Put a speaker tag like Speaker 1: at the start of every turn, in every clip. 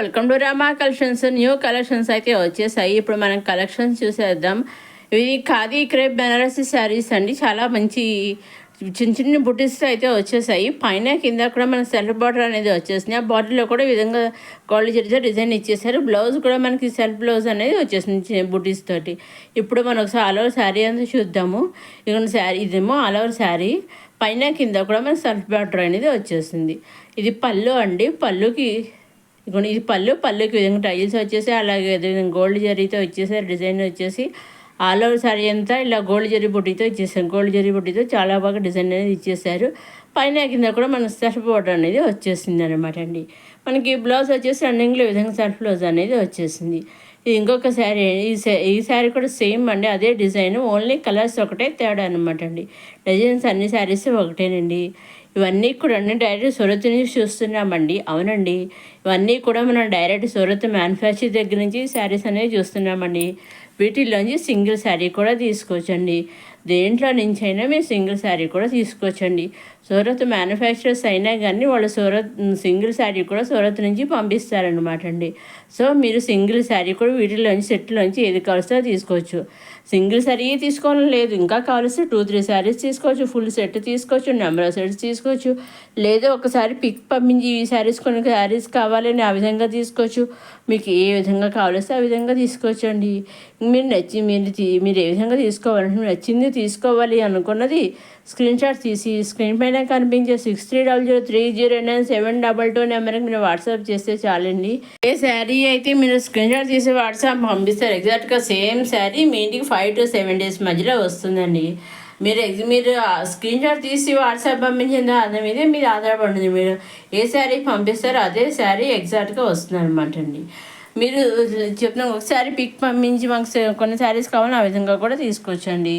Speaker 1: Welcome to Rama collections. New collections అయితే వచ్చేసాయి. ఇప్పుడు మనం కలెక్షన్స్ చూసేద్దాం. ఇవి ఖాదీ క్రేప్ బెనారసీ శారీస్ అండి. చాలా మంచి చిన్న చిన్న బుటీస్తో అయితే వచ్చేసాయి. పైన కింద కూడా మనకి సెల్ఫ్ బార్డర్ అనేది వచ్చేసింది. ఆ బార్డర్లో కూడా ఈ విధంగా గోల్డ్ జరీతో డిజైన్ ఇచ్చేసారు. బ్లౌజ్ కూడా మనకి సెల్ఫ్ బ్లౌజ్ అనేది వచ్చేసింది బుటీస్ తోటి. ఇప్పుడు మనం ఒకసారి ఆల్ ఓవర్ శారీ అంతా చూద్దాము. ఇక శారీ ఇదేమో ఆల్ ఓవర్ శారీ, పైన కింద కూడా మనకి సెల్ఫ్ బార్డర్ అనేది వచ్చేసింది. ఇది పళ్ళు అండి. పళ్ళుకి ఇదిగోండి, ఇది పళ్ళుకి విధంగా టైల్స్ వచ్చేసి అలాగే విధంగా గోల్డ్ జరీతో వచ్చేసారు. డిజైన్ వచ్చేసి ఆల్ ఓవర్ శారీ అంతా ఇలా గోల్డ్ జరీ బుట్టితో ఇచ్చేసారు. గోల్డ్ జరీ బుట్టితో చాలా బాగా డిజైన్ అనేది ఇచ్చేసారు. పైన కింద కూడా మన సెల్ఫ్ బార్డర్ అనేది వచ్చేసింది అనమాట అండి. మనకి బ్లౌజ్ వచ్చేసి రన్నింగ్లో విధంగా సెల్ఫ్ బ్లౌజ్ అనేది వచ్చేసింది. ఇది ఇంకొక శారీ. ఈ శారీ కూడా సేమ్ అండి, అదే డిజైన్, ఓన్లీ కలర్స్ ఒకటే తేడా అనమాట అండి. డిజైన్స్ అన్ని శారీస్ ఒకటేనండి. ఇవన్నీ కూడా డైరెక్ట్ సూరత్ నుంచి చూస్తున్నామండి. అవునండి, ఇవన్నీ కూడా మనం డైరెక్ట్ సూరత్ మ్యానుఫ్యాక్చర్ దగ్గర నుంచి శారీస్ అనేవి చూస్తున్నామండి. వీటిల్లోంచి సింగిల్ శారీ కూడా తీసుకోవచ్చండి. దేంట్లో నుంచి అయినా మీరు సింగిల్ శారీ కూడా తీసుకోవచ్చండి. సూరత్ మ్యానుఫ్యాక్చరర్స్ అయినా కానీ వాళ్ళు సింగిల్ శారీ కూడా సూరత్ నుంచి పంపిస్తారనమాట అండి. సో మీరు సింగిల్ శారీ కూడా వీటిలోంచి సెట్లోంచి ఏది కావాల్సో తీసుకోవచ్చు. సింగిల్ శారీ తీసుకోవాలని లేదు, ఇంకా కావాల్సి 2-3 శారీస్ తీసుకోవచ్చు, ఫుల్ సెట్ తీసుకోవచ్చు, నెంబర్ ఆఫ్ సెట్స్ తీసుకోవచ్చు. లేదా ఒకసారి పిక్ పంపించి ఈ శారీస్ కొన్ని శారీస్ కావాలని ఆ విధంగా తీసుకోవచ్చు. మీకు ఏ విధంగా కావాల్సి ఆ విధంగా తీసుకోవచ్చు అండి. మీరు ఏ విధంగా తీసుకోవాలంటే నచ్చింది తీసుకోవాలి అనుకున్నది స్క్రీన్ షాట్ తీసి స్క్రీన్ పైన కనిపించే 6300309722 నెంబర్కి మీరు వాట్సాప్ చేస్తే చాలండి. ఏ శారీ అయితే మీరు స్క్రీన్ షాట్ తీసి వాట్సాప్ పంపిస్తారు, ఎగ్జాక్ట్గా సేమ్ శారీ మీ ఇంటికి 5 to 7 days మధ్యలో వస్తుందండి. మీరు స్క్రీన్ షాట్ తీసి వాట్సాప్ పంపించిన దాని మీద మీరు ఆధారపడుతుంది. మీరు ఏ శారీ పంపిస్తారో అదే శారీ ఎగ్జాక్ట్గా వస్తుంది అనమాట అండి. మీరు చెప్తున్న ఒకసారి పిక్ పంపించి మాకు కొన్ని శారీస్ కావాలని ఆ విధంగా కూడా తీసుకోవచ్చండి.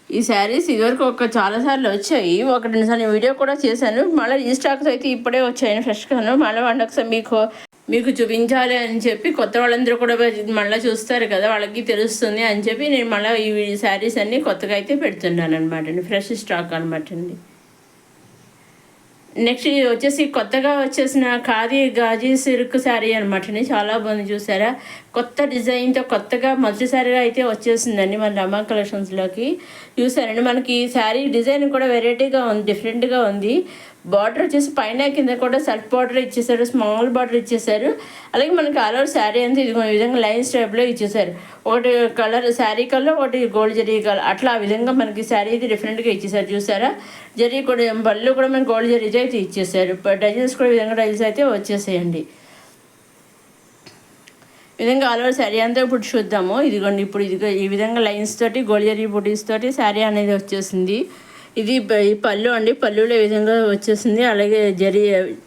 Speaker 1: ఈ శారీస్ ఇదివరకు చాలాసార్లు వచ్చాయి, 1-2 సార్లు వీడియో కూడా చేశాను. మళ్ళీ ఈ స్టాక్స్ అయితే ఇప్పుడే వచ్చాయి ఫ్రెష్గాను. మళ్ళీ ఒకసారి మీకు చూపించాలి అని చెప్పి కొత్త వాళ్ళందరూ కూడా మళ్ళీ చూస్తారు కదా, వాళ్ళకి తెలుస్తుంది అని చెప్పి నేను మళ్ళీ ఈ శారీస్ అన్నీ కొత్తగా అయితే పెడుతున్నాను అనమాట అండి. ఫ్రెష్ స్టాక్ అనమాట అండి. నెక్స్ట్ వచ్చేసి కొత్తగా వచ్చేసిన ఖాదీ గాజీ సిల్క్ శారీ అనమాట అండి. చాలా బాగుంది, చూసారా? కొత్త డిజైన్తో కొత్తగా మొదటిసారిగా అయితే వచ్చేసిందండి మన రమా కలెక్షన్స్లోకి. చూసారండి, మనకి శారీ డిజైన్ కూడా వెరైటీగా ఉంది, డిఫరెంట్గా ఉంది. బార్డర్ వచ్చేసి పైన కింద కూడా సెల్ఫ్ బార్డర్ ఇచ్చేసారు, స్మాల్ బార్డర్ ఇచ్చేసారు. అలాగే మనకి ఆల్ ఓవర్ శారీ అంతా ఇది విధంగా లైన్స్ టైప్లో ఇచ్చేసారు. ఒకటి కలర్ శారీ కలర్, ఒకటి గోల్డ్ జరీ కలర్, అట్లా ఆ విధంగా మనకి శారీ అయితే డిఫరెంట్గా ఇచ్చేసారు. చూసారా? జరీ కూడా బళ్ళు కూడా మనకి గోల్డ్ జరీతో అయితే ఇచ్చేసారు. డైజెన్స్ కూడా ఈ విధంగా డైజెన్స్ అయితే వచ్చేసాయండి. ఈ విధంగా ఆల్ ఓవర్ శారీ అంతా ఇప్పుడు చూద్దాము. ఇదిగోండి, ఇప్పుడు ఈ విధంగా లైన్స్ తోటి గోల్డ్ జరీ బుటీస్ తోటి శారీ అనేది వచ్చేసింది. ఇది పళ్ళు అండి. పళ్ళులో ఈ విధంగా వచ్చేసింది. అలాగే జరీ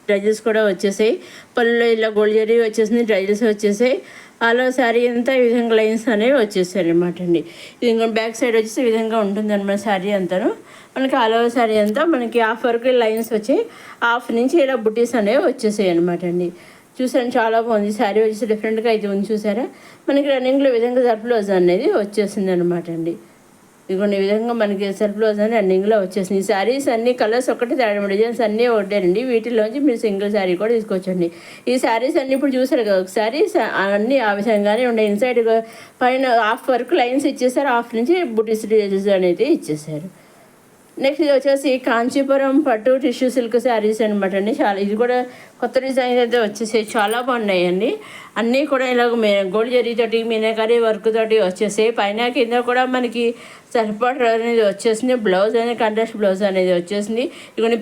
Speaker 1: డ్రైజెస్ కూడా వచ్చేసాయి. పళ్ళులో ఇలా గోల్డ్ జరీ వచ్చేసింది, డ్రైజెస్ వచ్చేసాయి. అలా శారీ అంతా ఈ విధంగా లైన్స్ అనేవి వచ్చేసాయి అనమాట అండి. ఇది బ్యాక్ సైడ్ వచ్చేసి ఈ విధంగా ఉంటుంది అనమాట శారీ అంతాను. మనకి ఆల్ ఓవర్ శారీ అంతా మనకి హాఫ్ వరకు లైన్స్ వచ్చాయి, హాఫ్ నుంచి ఇలా బుటీస్ అనేవి వచ్చేసాయి అనమాట అండి. చూసాను, చాలా బాగుంది శారీ వచ్చేసి డిఫరెంట్గా అయితే ఉంది. చూసారా? మనకి రన్నింగ్లో ఈ విధంగా సెల్ఫ్ బ్లౌజ్ అనేది వచ్చేసింది అనమాట అండి. ఇదిగోండి, ఈ విధంగా మనకి సెల్ఫ్ బ్లౌజ్ అని రన్నింగ్లో వచ్చేసింది. ఈ శారీస్ అన్ని కలర్స్ ఒకటి తేడా, డిజైన్స్ అన్నీ ఒకటేనండి. వీటిలోంచి మీరు సింగిల్ శారీ కూడా తీసుకోవచ్చండి. ఈ శారీస్ అన్నీ ఇప్పుడు చూసారు కదా, ఒక శారీస్ అన్నీ ఆ విధంగానే ఉండే. ఇన్సైడ్ పైన హాఫ్ వరకు లైన్స్ ఇచ్చేసారు, హాఫ్ నుంచి బుటీస్ డిజైన్ అనేది ఇచ్చేసారు. నెక్స్ట్ ఇది వచ్చేసి కాంచీపురం పట్టు టిష్యూ సిల్క్ శారీస్ అనమాట అండి. చాలా ఇది కూడా కొత్త డిజైన్స్ అయితే వచ్చేసాయి, చాలా బాగున్నాయండి. అన్నీ కూడా ఇలాగ గోల్డ్ జరీతోటి మీనాకరీ వర్క్ తోటి వచ్చేసాయి. పైన కింద కూడా మనకి సెల్ఫ్ బార్డర్ అనేది వచ్చేసింది. బ్లౌజ్ అనేది కాంట్రాస్ట్ బ్లౌజ్ అనేది వచ్చేసింది. ఇవన్నీ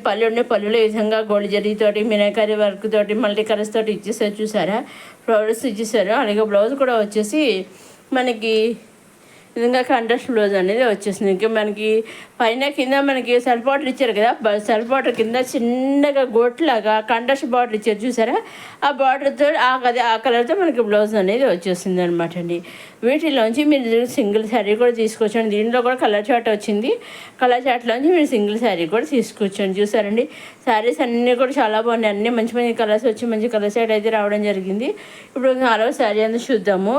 Speaker 1: పళ్ళులో ఈ విధంగా గోల్డ్ జరీతోటి మీనాకరీ వర్క్ తోటి మల్టీ కలర్స్ తోటి ఇచ్చేసారు. చూసారా? ఫ్లవర్స్ ఇచ్చేసారు. అలాగే బ్లౌజ్ కూడా వచ్చేసి మనకి విధంగా కాంట్రాస్ట్ బ్లౌజ్ అనేది వచ్చేసింది. ఇంకా మనకి పైన కింద మనకి సెల్ఫ్ బార్డర్ ఇచ్చారు కదా, సెల్ఫ్ బార్డర్ కింద చిన్నగా గోట్లాగా కాంట్రాస్ట్ బార్డర్ ఇచ్చారు. చూసారా? ఆ బార్డర్తో ఆ కలర్తో మనకి బ్లౌజ్ అనేది వచ్చేసింది అనమాట అండి. వీటిలోంచి మీరు సింగిల్ శారీ కూడా తీసుకోవచ్చండి. దీంట్లో కూడా కలర్ చార్ట్ వచ్చింది. కలర్ చార్ట్లోంచి మీరు సింగిల్ శారీ కూడా తీసుకోవచ్చండి. చూసారండి, శారీస్ అన్నీ కూడా చాలా బాగున్నాయి. అన్నీ మంచి కలర్స్ వచ్చి మంచి కలర్ చార్ట్ అయితే రావడం జరిగింది. ఇప్పుడు ఆరో శారీ అంతా చూద్దాము.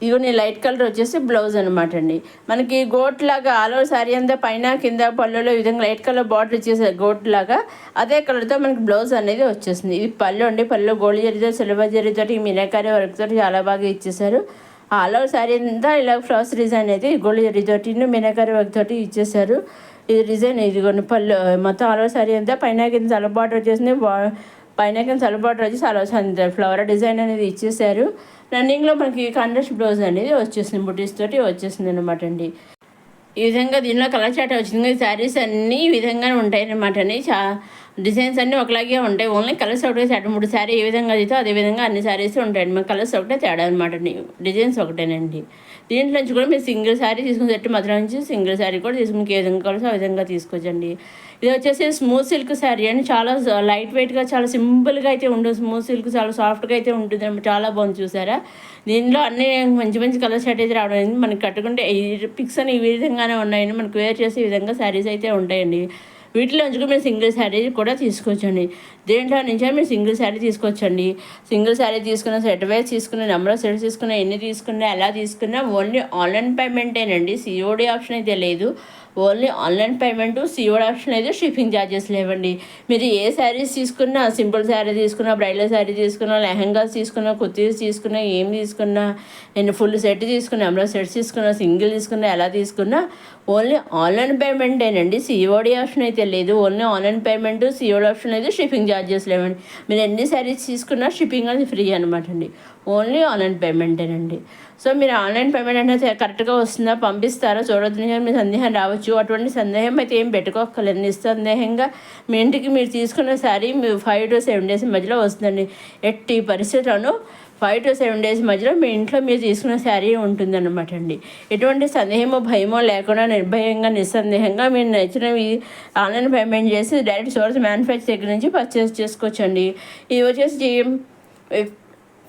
Speaker 1: ఇదిగోండి లైట్ కలర్ వచ్చేసి బ్లౌజ్ అనమాట అండి. మనకి గోట్ లాగా ఆల్ ఓవర్ శారీ అంతా పైన కింద పళ్ళులో ఈ విధంగా లైట్ కలర్ బార్డర్ ఇచ్చేసారు గోట్ లాగా. అదే కలర్తో మనకి బ్లౌజ్ అనేది వచ్చేసింది. ఇది పళ్ళు అండి. పళ్ళు గోల్డ్ జరీతో సిల్వర్ జరీతో మీనాకారి వర్క్ తోటి చాలా బాగా ఇచ్చేసారు. ఆల్ ఓవర్ శారీ అంతా ఇలా ఫ్లవర్స్ డిజైన్ అయితే గోల్డ్ జరీతోటి మీనాకారి వర్క్ తోటి ఇచ్చేసారు. ఇది డిజైన్ ఇదిగోండి పళ్ళు మొత్తం ఆల్ ఓవర్ శారీ అంతా పైన కింద చాలా బార్డర్ వచ్చేసింది. పైన కింద చాలా బార్డర్ వచ్చి చాలా ఫ్లవర్ డిజైన్ అనేది ఇచ్చేసారు. రన్నింగ్లో మనకి కాంట్రాస్ట్ బ్లౌజ్ అనేది వచ్చేసింది. బుటీస్ తోటి వచ్చేసింది అనమాట అండి. ఈ విధంగా దీనిలో కలర్ చాట్ వచ్చింది. శారీస్ అన్నీ ఈ విధంగానే ఉంటాయి అనమాట అండి. డిజైన్స్ అన్నీ ఒకలాగే ఉంటాయి. ఓన్లీ కలర్స్ ఒకటే తేడా. 3 శారీ ఏ విధంగా అయితే అదే విధంగా అన్ని శారీస్ ఉంటాయండి. మన కలర్స్ ఒకటే తేడా అనమాట అండి. డిజైన్స్ ఒకటేనండి. దీంట్లో నుంచి కూడా మీరు సింగిల్ శారీ తీసుకుని సెట్ మాత్రం నుంచి సింగిల్ శారీ కూడా తీసుకుని ఏ విధంగా కావాల్సి ఆ విధంగా తీసుకోవచ్చండి. ఇది వచ్చేసి స్మూత్ సిల్క్ శారీ అండి. చాలా లైట్ వెయిట్గా చాలా సింపుల్గా అయితే ఉంటుంది. స్మూత్ సిల్క్ చాలా సాఫ్ట్గా అయితే ఉంటుంది. చాలా బాగుంది చూసారా. దీనిలో అన్ని మంచి మంచి కలర్ షర్ట్ అయితే రావడం మనకి కట్టుకుంటే ఈ పిక్స్ అని ఈ విధంగానే ఉన్నాయండి. మనకు వేర్ చేసే విధంగా శారీస్ అయితే ఉంటాయండి. వీటిలో నుంచి మీరు సింగిల్ శారీ కూడా తీసుకోవచ్చండి. దేంట్లో నుంచి మీరు సింగిల్ శారీ తీసుకోవచ్చండి. సింగిల్ శారీ తీసుకున్న సెట్ వైజ్ తీసుకున్న నెంబర్ ఆఫ్ సెట్స్ తీసుకున్న ఎన్ని తీసుకున్నా ఎలా తీసుకున్నా ఓన్లీ ఆన్లైన్ పేమెంటేనండి. సిఓడి ఆప్షన్ అయితే లేదు. Only online payment, COD option అయితే షిప్పింగ్ ఛార్జెస్ లేవండి. మీరు ఏ శారీస్ తీసుకున్నా, సింపుల్ శారీ తీసుకున్నా, బ్రైడల్ శారీ తీసుకున్నా, లెహంగాస్ తీసుకున్నా, కుర్తీస్ తీసుకున్నా, ఏం తీసుకున్నా, నేను ఫుల్ సెట్ తీసుకున్నా, నెంబర్ ఆఫ్ సెట్స్ తీసుకున్నా, సింగిల్ తీసుకున్నా, ఎలా తీసుకున్నా ఓన్లీ ఆన్లైన్ పేమెంటేనండి. సిఓడి ఆప్షన్ అయితే లేదు. Only online payment, COD option అయితే షిప్పింగ్ ఛార్జెస్ లేవండి. మీరు ఎన్ని శారీస్ తీసుకున్నా షిప్పింగ్ అది ఫ్రీ అనమాట అండి. ఓన్లీ ఆన్లైన్ పేమెంటేనండి. సో మీరు ఆన్లైన్ పేమెంట్ అనేది కరెక్ట్గా వస్తుందా, పంపిస్తారా చూడొద్దు. మీ సందేహం రావచ్చు. అటువంటి సందేహం అయితే ఏం పెట్టుకోక్కర్లేదు. నిస్సందేహంగా మీ ఇంటికి మీరు తీసుకున్న శారీ మీ 5 to 7 days మధ్యలో వస్తుందండి. ఎట్టి పరిస్థితుల్లోనూ 5 to 7 days మధ్యలో మీ ఇంట్లో మీరు తీసుకున్న శారీ ఉంటుందన్నమాట అండి. ఎటువంటి సందేహమో భయమో లేకుండా నిర్భయంగా నిస్సందేహంగా మీరు నచ్చినవి ఆన్లైన్ పేమెంట్ చేసి డైరెక్ట్ సోర్స్ మ్యానుఫ్యాక్చర్ దగ్గర నుంచి పర్చేస్ చేసుకోవచ్చండి. ఇది వచ్చేసి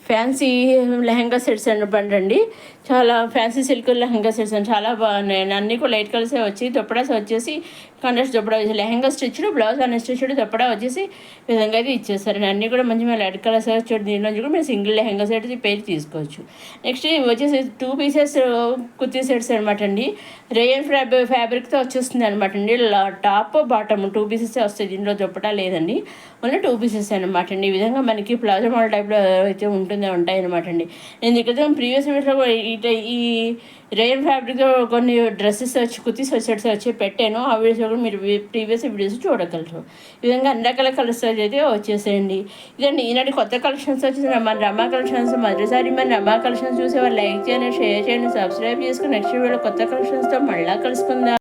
Speaker 1: ఫ్యాన్సీ లెహంగా సెట్స్ అనమాట. చాలా ఫ్యాన్సీ సిల్క్ లెహంగా సెట్స్ అని చాలా బాగున్నాయి. అన్నీ కూడా లైట్ కలర్సే వచ్చి దుప్పడాస్ వచ్చేసి కాంట్రాస్ట్ దుప్పడా వచ్చి లెహంగా స్టిచ్డ్, బ్లౌజ్ అనే స్టిచ్డ్ దుప్పడా వచ్చేసి ఈ విధంగా అయితే ఇచ్చేస్తారు. అన్నీ కూడా మంచి లైట్ కలర్స్ వచ్చి దీనిలో కూడా మీరు సింగిల్ లెహంగా సెట్ పేరు తీసుకోవచ్చు. నెక్స్ట్ వచ్చేసి 2 pieces కుర్తీ సెట్స్ అనమాట అండి. రేయన్ ఫ్యాబ్రిక్తో వచ్చేస్తుంది అనమాట అండి. టాప్ బాటమ్ 2 pieces వస్తాయి. దీనిలో దుప్పటా లేదండి. ఓన్లీ 2 pieces అనమాట అండి. ఈ విధంగా మనకి ప్లాజో మోడల్ టైప్లో అయితే ఉంటాయి అనమాట అండి. నేను ఇక్కడ ప్రీవియస్ వీడియోలో ఈ రేయన్ ఫ్యాబ్రిక్తో కొన్ని డ్రెస్సెస్ వచ్చి కుర్తీస్ సెట్స్ వచ్చి పెట్టాను. ఆ వీడియోస్ కూడా మీరు ప్రీవియస్ వీడియోస్ చూడగలరు. ఈ విధంగా అన్ని రకాల కలర్స్ అయితే వచ్చేసేయండి. ఇదండి ఈనాటి కొత్త కలెక్షన్స్ వచ్చేసి మన రమా కలెక్షన్స్. మొదటిసారి మన రమా కలెక్షన్స్ చూసేవాళ్ళు లైక్ చేయండి, షేర్ చేయండి, సబ్స్క్రైబ్ చేసుకుని నెక్స్ట్ వీడియోలో కొత్త కలెక్షన్స్తో మళ్ళీ కలుసుకుందాం.